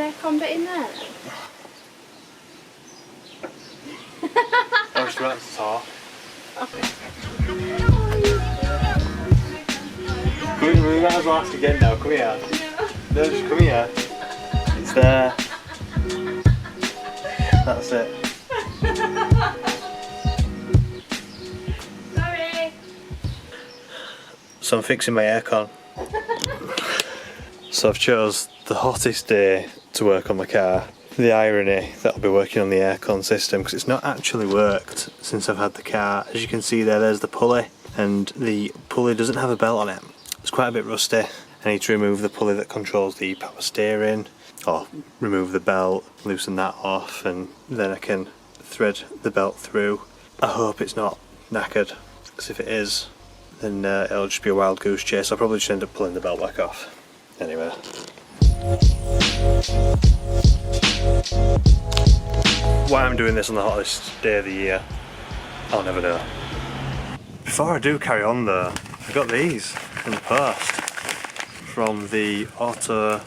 aircon bit in there then? I was about to talk. We might as well ask again now, come here. No, just come here. It's there. That's it. Sorry. So I'm fixing my aircon. So I've chose the hottest day to work on my car. The irony that I'll be working on the aircon system, because it's not actually worked since I've had the car. As you can see there's the pulley, and the pulley doesn't have a belt on it. It's quite a bit rusty. I need to remove the pulley that controls the power steering, or remove the belt, loosen that off, and then I can thread the belt through. I hope it's not knackered, because if it is, then it'll just be a wild goose chase. I'll probably just end up pulling the belt back off. Anyway. Why I'm doing this on the hottest day of the year, I'll never know. Before I do carry on though, I got these in the post from the automotive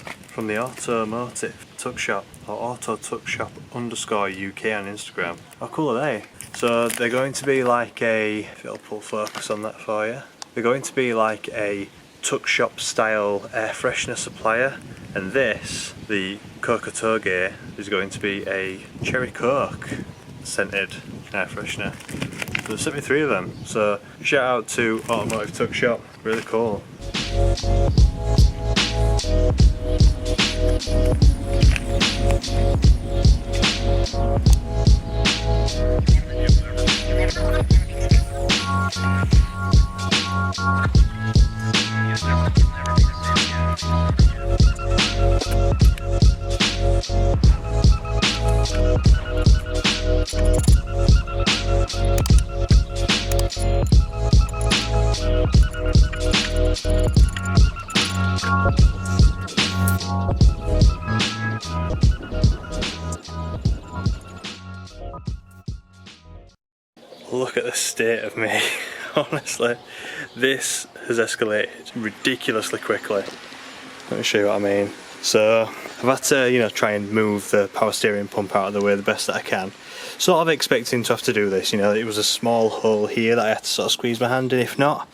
tuck shop, or auto tuck shop _ UK on Instagram. How cool are they? So they're going to be like a, if it'll pull focus on that for you, they're going to be like a tuck shop style air freshener supplier, and this, the Coca-Toge, is going to be a cherry coke scented air freshener. So they've sent me 3 of them, so shout out to Automotive Tuck Shop, really cool. Look at the state of me, honestly. This has escalated ridiculously quickly. Let me show you what I mean. So I've had to, try and move the power steering pump out of the way the best that I can. Sort of expecting to have to do this, it was a small hole here that I had to sort of squeeze my hand in. If not,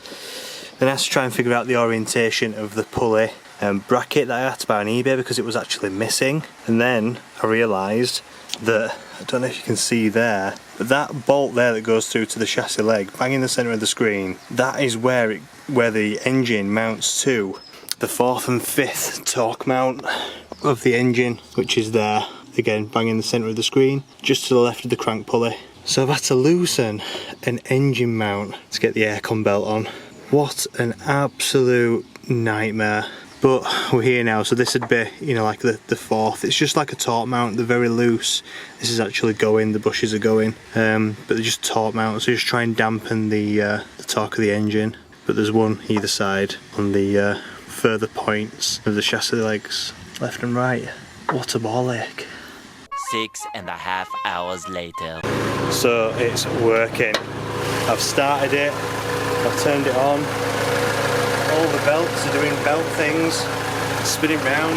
then I had to try and figure out the orientation of the pulley and bracket that I had to buy on eBay because it was actually missing. And then I realised that, I don't know if you can see there, but that bolt there that goes through to the chassis leg, bang in the centre of the screen, that is where the engine mounts to. The 4th and 5th torque mount of the engine, which is there, again bang in the centre of the screen, just to the left of the crank pulley. So I've had to loosen an engine mount to get the aircon belt on. What an absolute nightmare. But we're here now, so this would be, like the 4th. It's just like a torque mount, they're very loose. This is actually going, the bushes are going, but they're just torque mounts, so just try and dampen the torque of the engine. But there's one either side on the further points of the chassis legs, left and right. What a ball ache. 6.5 hours later. So it's working. I've started it, I've turned it on. All the belts are doing belt things, spinning round.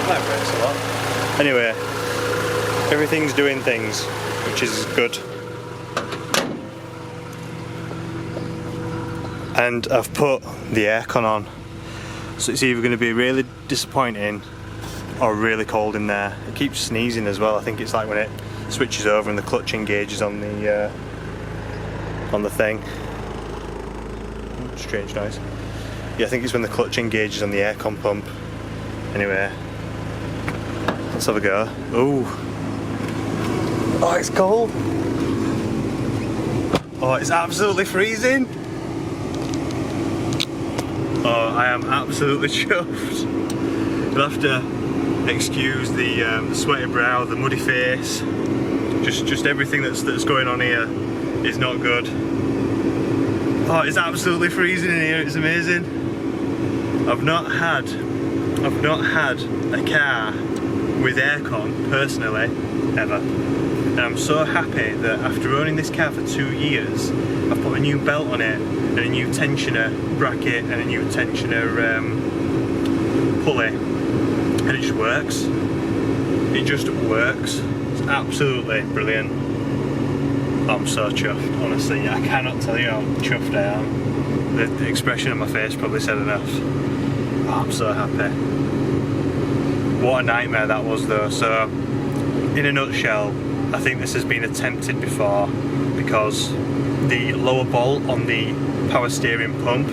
That breaks a lot. Anyway, everything's doing things, which is good. And I've put the aircon on, so it's either going to be really disappointing or really cold in there. It keeps sneezing as well. I think it's like when it switches over and the clutch engages on the thing. Strange noise. Yeah, I think it's when the clutch engages on the aircon pump. Anyway, let's have a go. Ooh. Oh, it's cold. Oh, it's absolutely freezing. Oh, I am absolutely chuffed. You'll have to excuse the sweaty brow, the muddy face. Just everything that's going on here is not good. Oh, it's absolutely freezing in here. It's amazing. I've not had a car with aircon personally ever, and I'm so happy that after owning this car for 2 years, I've put a new belt on it and a new tensioner bracket and a new tensioner pulley, and it just works. It just works. It's absolutely brilliant. I'm so chuffed, honestly. I cannot tell you how chuffed I am. The expression on my face probably said enough. Oh, I'm so happy. What a nightmare that was though. So, in a nutshell, I think this has been attempted before because the lower bolt on the power steering pump,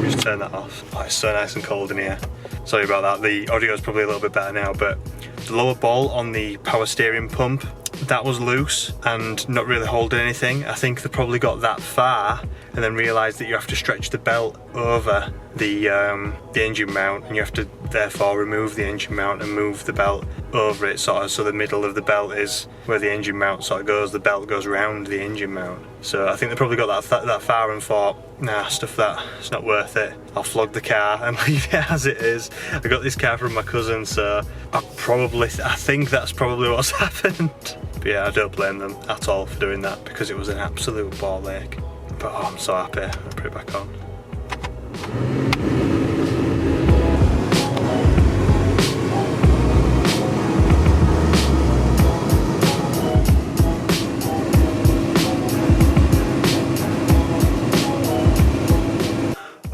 just turn that off. Oh, it's so nice and cold in here. Sorry about that, the audio is probably a little bit better now, but the lower bolt on the power steering pump, that was loose and not really holding anything. I think they probably got that far and then realised that you have to stretch the belt over the engine mount, and you have to therefore remove the engine mount and move the belt over it, sort of, so the middle of the belt is where the engine mount sort of goes, the belt goes round the engine mount. So I think they probably got that far and thought, nah, stuff that, it's not worth it. I'll flog the car and leave it as it is. I got this car from my cousin, so I think that's probably what's happened. But yeah, I don't blame them at all for doing that because it was an absolute ball ache. But oh, I'm so happy. I'll put it back on.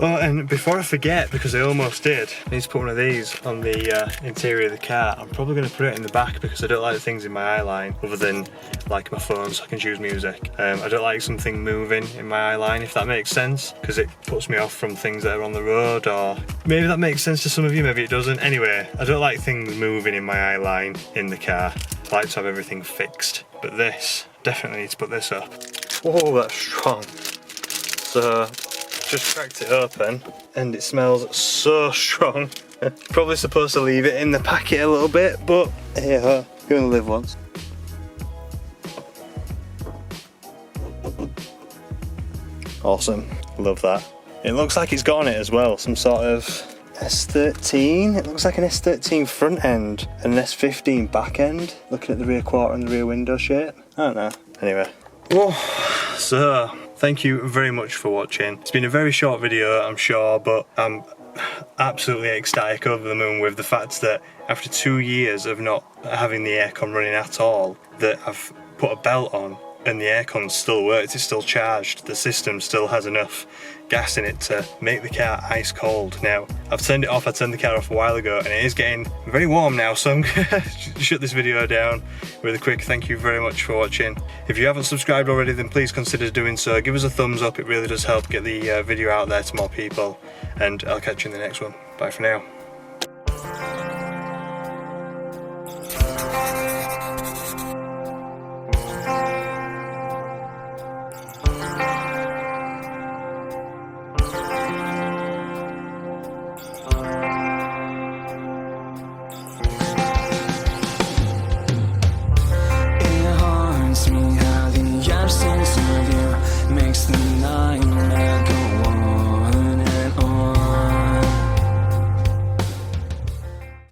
Oh, and before I forget, because I almost did, I need to put one of these on the interior of the car. I'm probably going to put it in the back because I don't like things in my eye line other than like my phone so I can choose music. I don't like something moving in my eye line, if that makes sense, because it puts me off from things that are on the road, or maybe that makes sense to some of you, maybe it doesn't. Anyway, I don't like things moving in my eye line in the car. I like to have everything fixed, but this, definitely need to put this up. Whoa, that's strong. So, just cracked it open and it smells so strong. Probably supposed to leave it in the packet a little bit, but here, you only live once. Awesome, love that. It looks like it's got on it as well, some sort of S13. It looks like an S13 front end and an S15 back end. Looking at the rear quarter and the rear window shape. I don't know. Anyway. Whoa. So, thank you very much for watching. It's been a very short video, I'm sure, but I'm absolutely ecstatic, over the moon with the fact that after 2 years of not having the aircon running at all, that I've put a belt on and the aircon still works, it's still charged, the system still has enough gas in it to make the car ice cold. Now, I've turned it off, I turned the car off a while ago and it is getting very warm now, so I'm gonna shut this video down really quick. Thank you very much for watching. If you haven't subscribed already, then please consider doing so. Give us a thumbs up, it really does help get the video out there to more people, and I'll catch you in the next one. Bye for now.